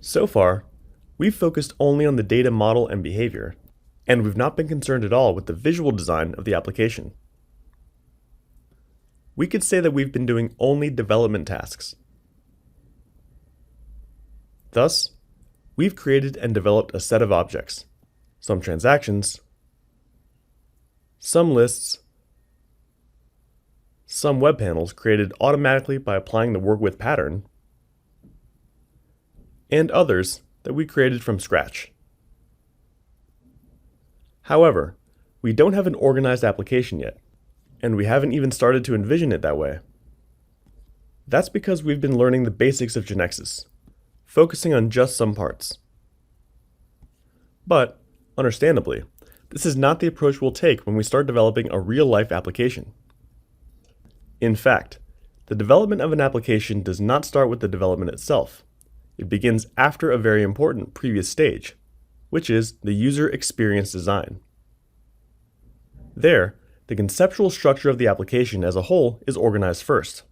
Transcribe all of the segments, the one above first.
So far, we've focused only on the data model and behavior, and we've not been concerned at all with the visual design of the application. We could say that we've been doing only development tasks. Thus, we've created and developed a set of objects, some transactions, some lists, some web panels created automatically by applying the work with pattern, and others that we created from scratch. However, we don't have an organized application yet, and we haven't even started to envision it that way. That's because we've been learning the basics of GeneXus, focusing on just some parts. But, understandably, this is not the approach we'll take when we start developing a real-life application. In fact, the development of an application does not start with the development itself. It begins after a very important previous stage, which is the user experience design. There, the conceptual structure of the application as a whole is organized first.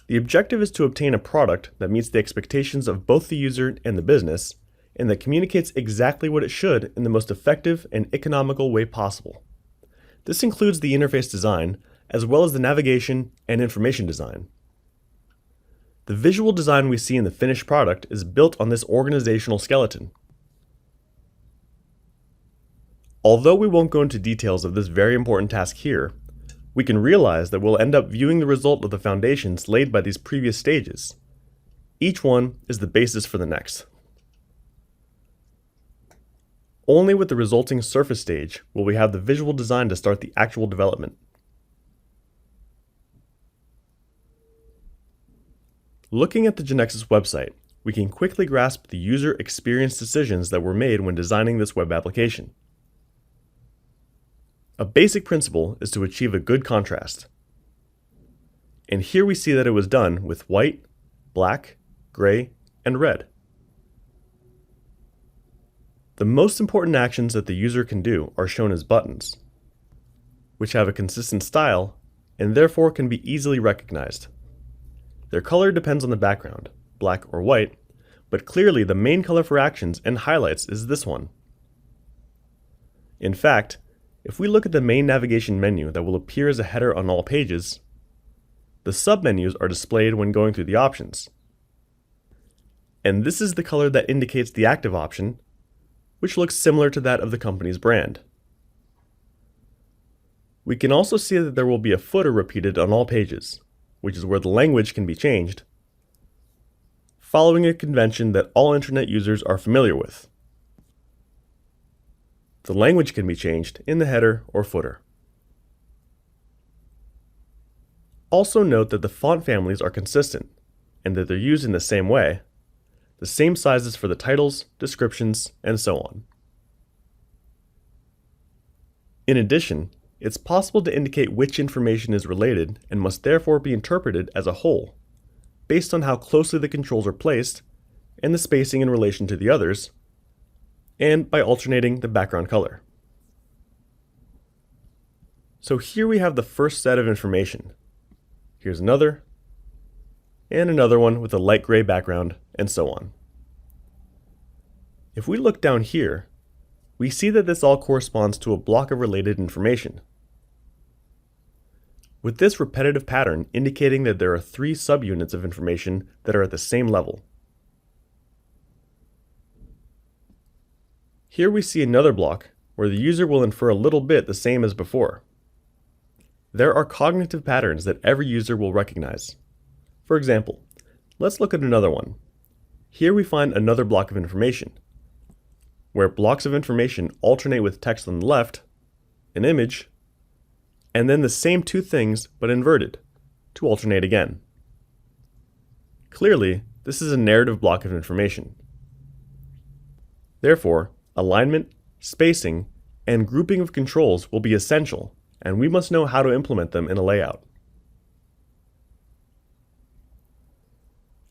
The objective is to obtain a product that meets the expectations of both the user and the business, and that communicates exactly what it should in the most effective and economical way possible. This includes the interface design, as well as the navigation and information design. The visual design we see in the finished product is built on this organizational skeleton. Although we won't go into details of this very important task here, we can realize that we'll end up viewing the result of the foundations laid by these previous stages. Each one is the basis for the next. Only with the resulting surface stage will we have the visual design to start the actual development. Looking at the GeneXus website, we can quickly grasp the user experience decisions that were made when designing this web application. A basic principle is to achieve a good contrast. And here we see that it was done with white, black, gray, and red. The most important actions that the user can do are shown as buttons, which have a consistent style and therefore can be easily recognized. Their color depends on the background, black or white, but clearly the main color for actions and highlights is this one. In fact, if we look at the main navigation menu that will appear as a header on all pages, the submenus are displayed when going through the options. And this is the color that indicates the active option, which looks similar to that of the company's brand. We can also see that there will be a footer repeated on all pages, which is where the language can be changed, following a convention that all internet users are familiar with. The language can be changed in the header or footer. Also note that the font families are consistent and that they're used in the same way, the same sizes for the titles, descriptions, and so on. In addition, it's possible to indicate which information is related and must therefore be interpreted as a whole, based on how closely the controls are placed and the spacing in relation to the others, and by alternating the background color. So here we have the first set of information. Here's another, and another one with a light gray background, and so on. If we look down here, we see that this all corresponds to a block of related information, with this repetitive pattern indicating that there are 3 subunits of information that are at the same level. Here we see another block where the user will infer a little bit the same as before. There are cognitive patterns that every user will recognize. For example, let's look at another one. Here we find another block of information, where blocks of information alternate with text on the left, an image, and then the same 2 things but inverted, to alternate again. Clearly, this is a narrative block of information. Therefore, alignment, spacing, and grouping of controls will be essential, and we must know how to implement them in a layout.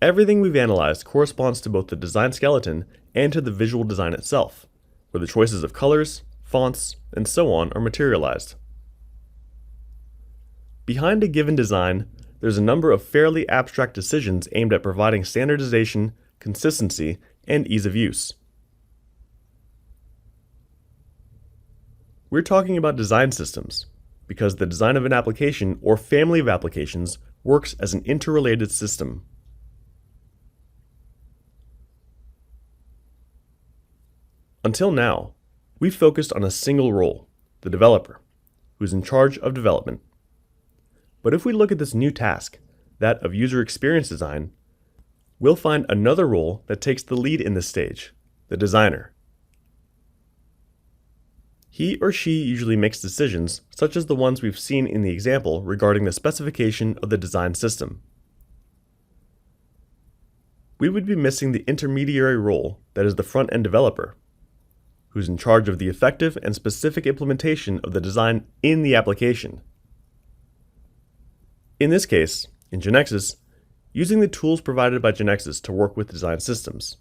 Everything we've analyzed corresponds to both the design skeleton and to the visual design itself, where the choices of colors, fonts, and so on are materialized. Behind a given design, there's a number of fairly abstract decisions aimed at providing standardization, consistency, and ease of use. We're talking about design systems because the design of an application or family of applications works as an interrelated system. Until now, we've focused on a single role, the developer, who's in charge of development. But if we look at this new task, that of user experience design, we'll find another role that takes the lead in this stage, the designer. He or she usually makes decisions, such as the ones we've seen in the example regarding the specification of the design system. We would be missing the intermediary role that is the front-end developer, who's in charge of the effective and specific implementation of the design in the application. In this case, in GeneXus, using the tools provided by GeneXus to work with design systems.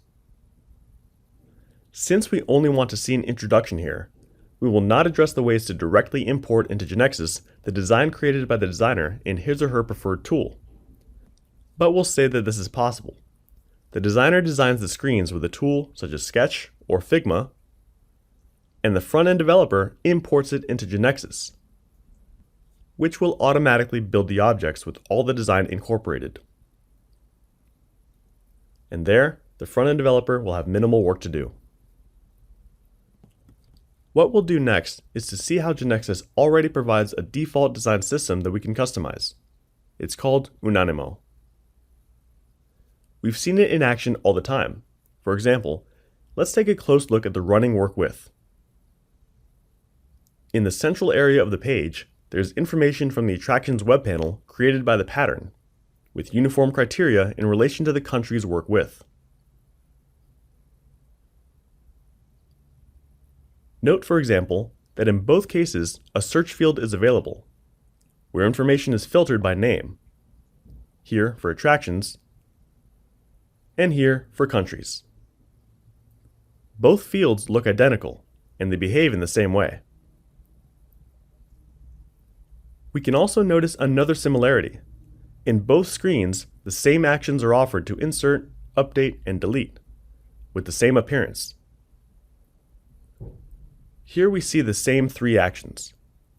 Since we only want to see an introduction here, we will not address the ways to directly import into GeneXus the design created by the designer in his or her preferred tool. But we'll say that this is possible. The designer designs the screens with a tool such as Sketch or Figma, and the front-end developer imports it into GeneXus, which will automatically build the objects with all the design incorporated. And there, the front-end developer will have minimal work to do. What we'll do next is to see how GeneXus already provides a default design system that we can customize. It's called Unanimo. We've seen it in action all the time. For example, let's take a close look at the running work with. In the central area of the page, there's information from the attractions web panel created by the pattern, with uniform criteria in relation to the countries work with. Note, for example, that in both cases, a search field is available, where information is filtered by name, here for attractions, and here for countries. Both fields look identical, and they behave in the same way. We can also notice another similarity. In both screens, the same actions are offered to insert, update, and delete, with the same appearance. Here we see the same three actions,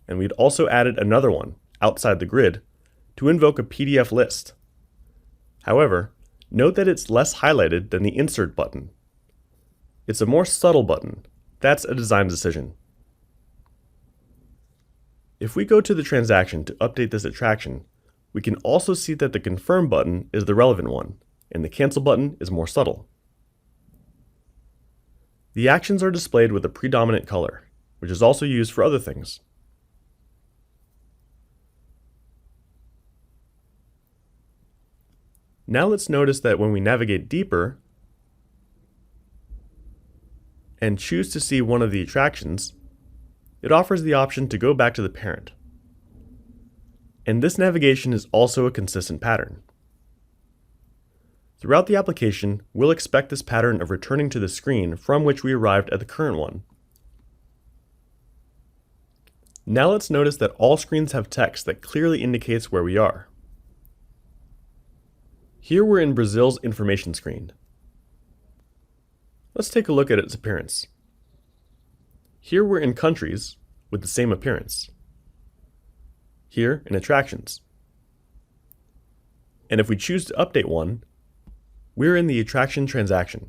and we'd also added another one, outside the grid, to invoke a PDF list. However, note that it's less highlighted than the Insert button. It's a more subtle button. That's a design decision. If we go to the transaction to update this attraction, we can also see that the Confirm button is the relevant one, and the Cancel button is more subtle. The actions are displayed with a predominant color, which is also used for other things. Now let's notice that when we navigate deeper and choose to see one of the attractions, it offers the option to go back to the parent. And this navigation is also a consistent pattern. Throughout the application, we'll expect this pattern of returning to the screen from which we arrived at the current one. Now let's notice that all screens have text that clearly indicates where we are. Here we're in Brazil's information screen. Let's take a look at its appearance. Here we're in countries with the same appearance. Here in attractions. And if we choose to update one, we're in the attraction transaction.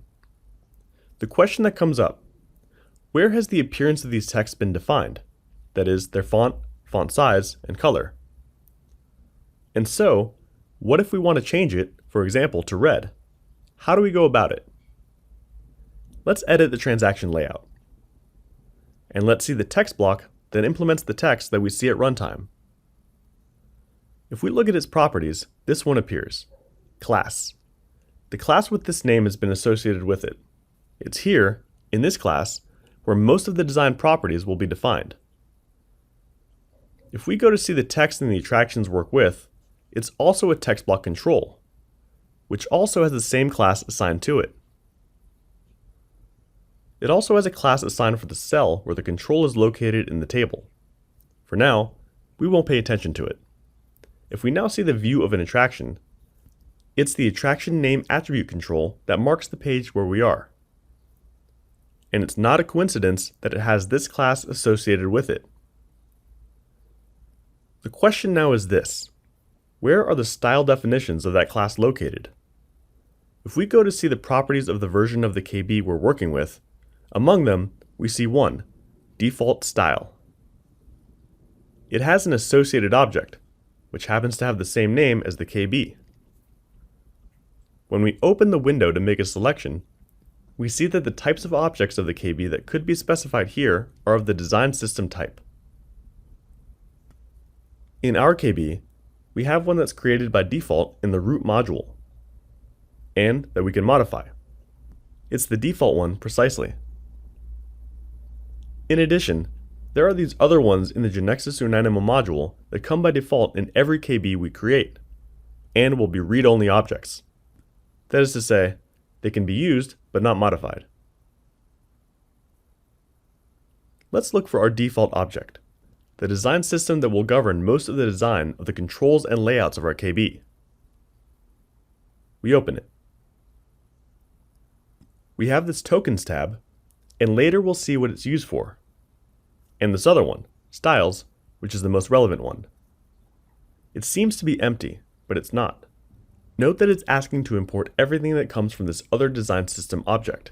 The question that comes up, where has the appearance of these texts been defined? That is, their font, font size, and color. And so, what if we want to change it, for example, to red? How do we go about it? Let's edit the transaction layout. And let's see the text block that implements the text that we see at runtime. If we look at its properties, this one appears, class. The class with this name has been associated with it. It's here, in this class, where most of the design properties will be defined. If we go to see the text in the attractions work with, it's also a text block control, which also has the same class assigned to it. It also has a class assigned for the cell where the control is located in the table. For now, we won't pay attention to it. If we now see the view of an attraction, It's the attraction name attribute control that marks the page where we are. And it's not a coincidence that it has this class associated with it. The question now is this: where are the style definitions of that class located? If we go to see the properties of the version of the KB we're working with, among them we see 1, default style. It has an associated object, which happens to have the same name as the KB. When we open the window to make a selection, we see that the types of objects of the KB that could be specified here are of the design system type. In our KB, we have one that's created by default in the root module, and that we can modify. It's the default one precisely. In addition, there are these other ones in the GeneXus Unanimo module that come by default in every KB we create, and will be read-only objects. That is to say, they can be used but not modified. Let's look for our default object, the design system that will govern most of the design of the controls and layouts of our KB. We open it. We have this Tokens tab, and later we'll see what it's used for. And this other one, Styles, which is the most relevant one. It seems to be empty, but it's not. Note that it's asking to import everything that comes from this other design system object,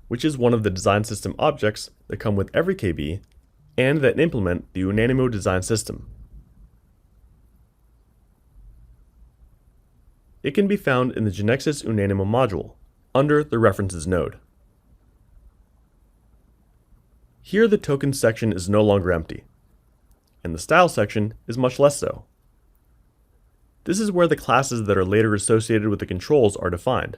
which is one of the design system objects that come with every KB and that implement the Unanimo design system. It can be found in the GeneXus Unanimo module, under the References node. Here the Tokens section is no longer empty, and the Style section is much less so. This is where the classes that are later associated with the controls are defined.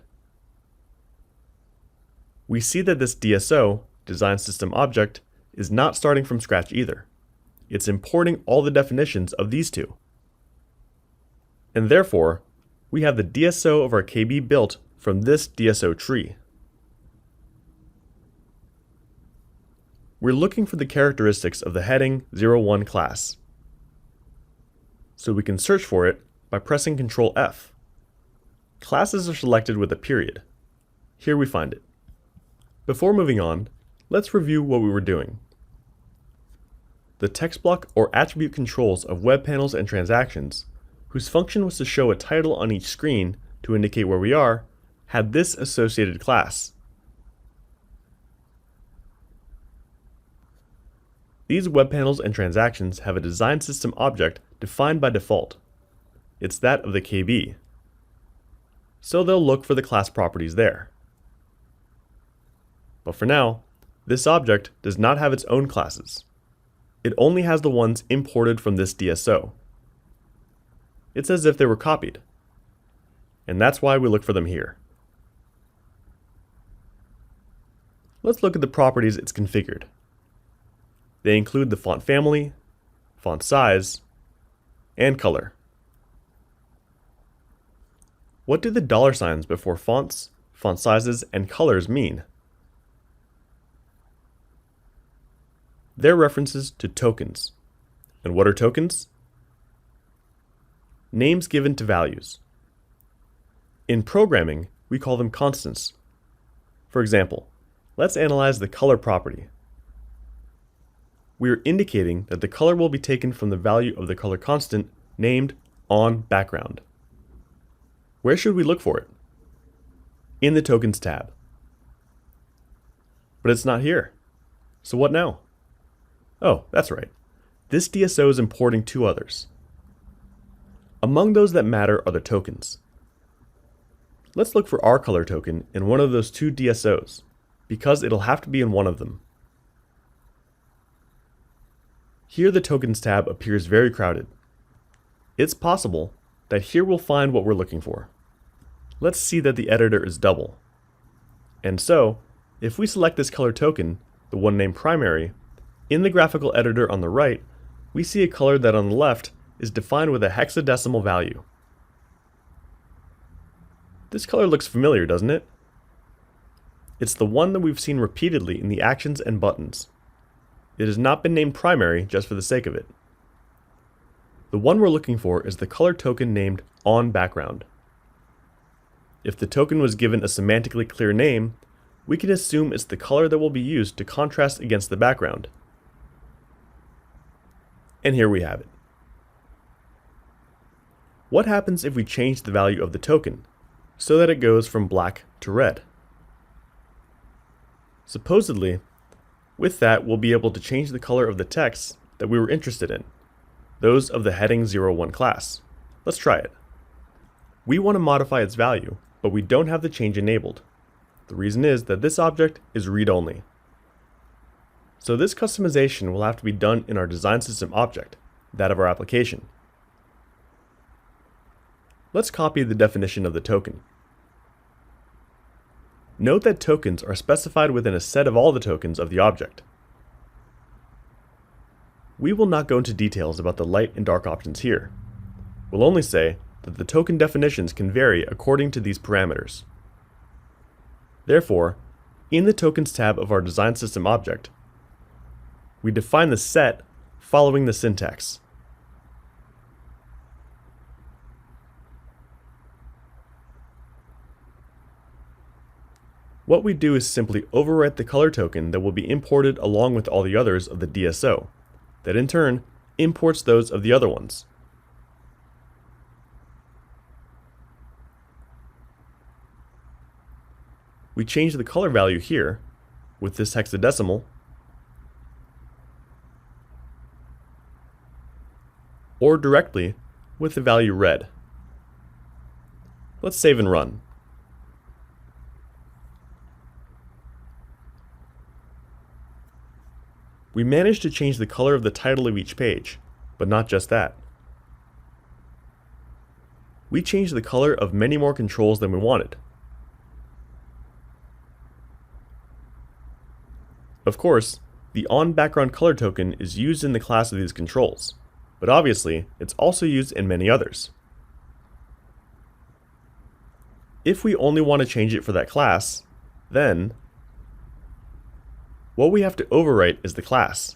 We see that this DSO, Design System Object, is not starting from scratch either. It's importing all the definitions of these two. And therefore, we have the DSO of our KB built from this DSO tree. We're looking for the characteristics of the heading 01 class. So we can search for it by pressing Ctrl F. Classes are selected with a period. Here we find it. Before moving on, let's review what we were doing. The text block or attribute controls of web panels and transactions, whose function was to show a title on each screen to indicate where we are, had this associated class. These web panels and transactions have a design system object defined by default. It's that of the KB. So they'll look for the class properties there. But for now, this object does not have its own classes. It only has the ones imported from this DSO. It's as if they were copied. And that's why we look for them here. Let's look at the properties it's configured. They include the font family, font size, and color. What do the dollar signs before fonts, font sizes, and colors mean? They're references to tokens. And what are tokens? Names given to values. In programming, we call them constants. For example, let's analyze the color property. We are indicating that the color will be taken from the value of the color constant named onBackground. Where should we look for it? In the Tokens tab. But it's not here. So what now? Oh, that's right. This DSO is importing two others. Among those that matter are the tokens. Let's look for our color token in one of those two DSOs, because it'll have to be in one of them. Here the Tokens tab appears very crowded. It's possible that here we'll find what we're looking for. Let's see that the editor is double. And so, if we select this color token, the one named primary, in the graphical editor on the right, we see a color that on the left is defined with a hexadecimal value. This color looks familiar, doesn't it? It's the one that we've seen repeatedly in the actions and buttons. It has not been named primary just for the sake of it. The one we're looking for is the color token named onBackground. If the token was given a semantically clear name, we can assume it's the color that will be used to contrast against the background. And here we have it. What happens if we change the value of the token so that it goes from black to red? Supposedly, with that we'll be able to change the color of the text that we were interested in, those of the heading 01 class. Let's try it. We want to modify its value, but we don't have the change enabled. The reason is that this object is read-only. So this customization will have to be done in our design system object, that of our application. Let's copy the definition of the token. Note that tokens are specified within a set of all the tokens of the object. We will not go into details about the light and dark options here. We'll only say that the token definitions can vary according to these parameters. Therefore, in the Tokens tab of our Design System object, we define the set following the syntax. What we do is simply overwrite the color token that will be imported along with all the others of the DSO, that in turn imports those of the other ones. We change the color value here with this hexadecimal, or directly with the value red. Let's save and run. We managed to change the color of the title of each page, but not just that. We changed the color of many more controls than we wanted. Of course, the onBackground color token is used in the class of these controls, but obviously it's also used in many others. If we only want to change it for that class, then what we have to overwrite is the class.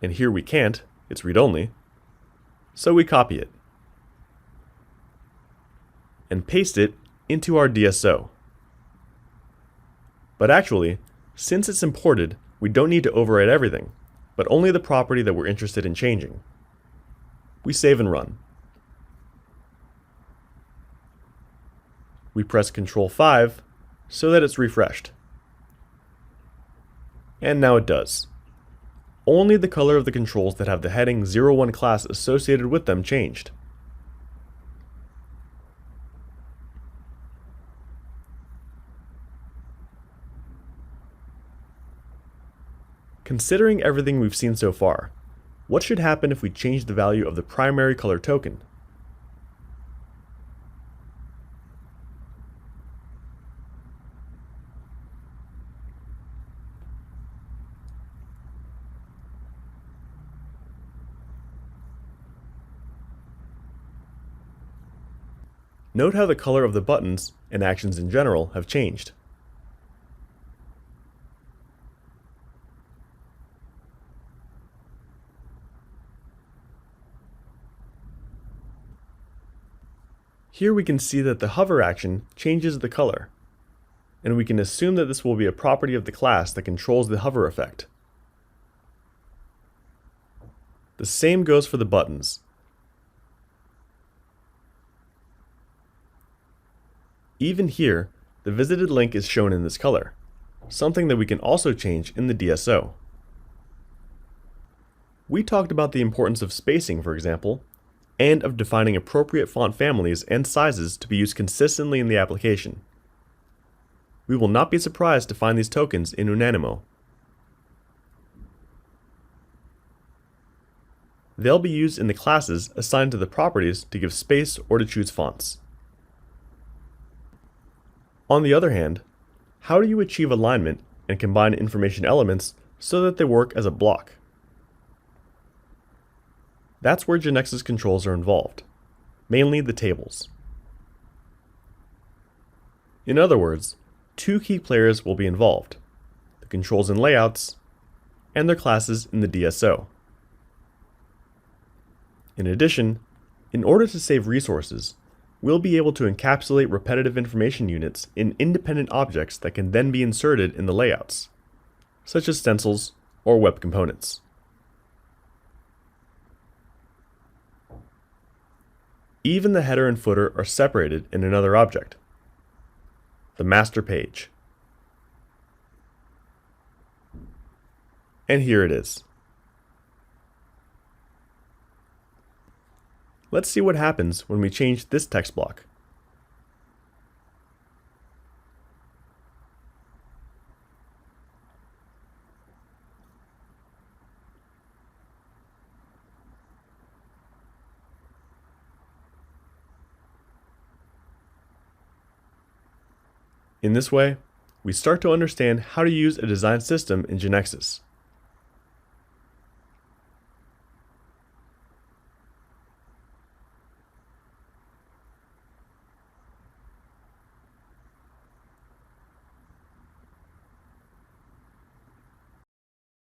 And here we can't, it's read-only, so we copy it and paste it into our DSO. But actually, since it's imported, we don't need to overwrite everything, but only the property that we're interested in changing. We save and run. We press Ctrl 5 so that it's refreshed. And now it does. Only the color of the controls that have the heading 01 class associated with them changed. Considering everything we've seen so far, what should happen if we change the value of the primary color token? Note how the color of the buttons and actions in general have changed. Here we can see that the hover action changes the color, and we can assume that this will be a property of the class that controls the hover effect. The same goes for the buttons. Even here, the visited link is shown in this color, something that we can also change in the DSO. We talked about the importance of spacing, for example, and of defining appropriate font families and sizes to be used consistently in the application. We will not be surprised to find these tokens in Unanimo. They'll be used in the classes assigned to the properties to give space or to choose fonts. On the other hand, how do you achieve alignment and combine information elements so that they work as a block? That's where GeneXus controls are involved, mainly the tables. In other words, two key players will be involved, the controls and layouts, and their classes in the DSO. In addition, in order to save resources, we'll be able to encapsulate repetitive information units in independent objects that can then be inserted in the layouts, such as stencils or web components. Even the header and footer are separated in another object, the master page. And here it is. Let's see what happens when we change this text block. In this way, we start to understand how to use a design system in GeneXus.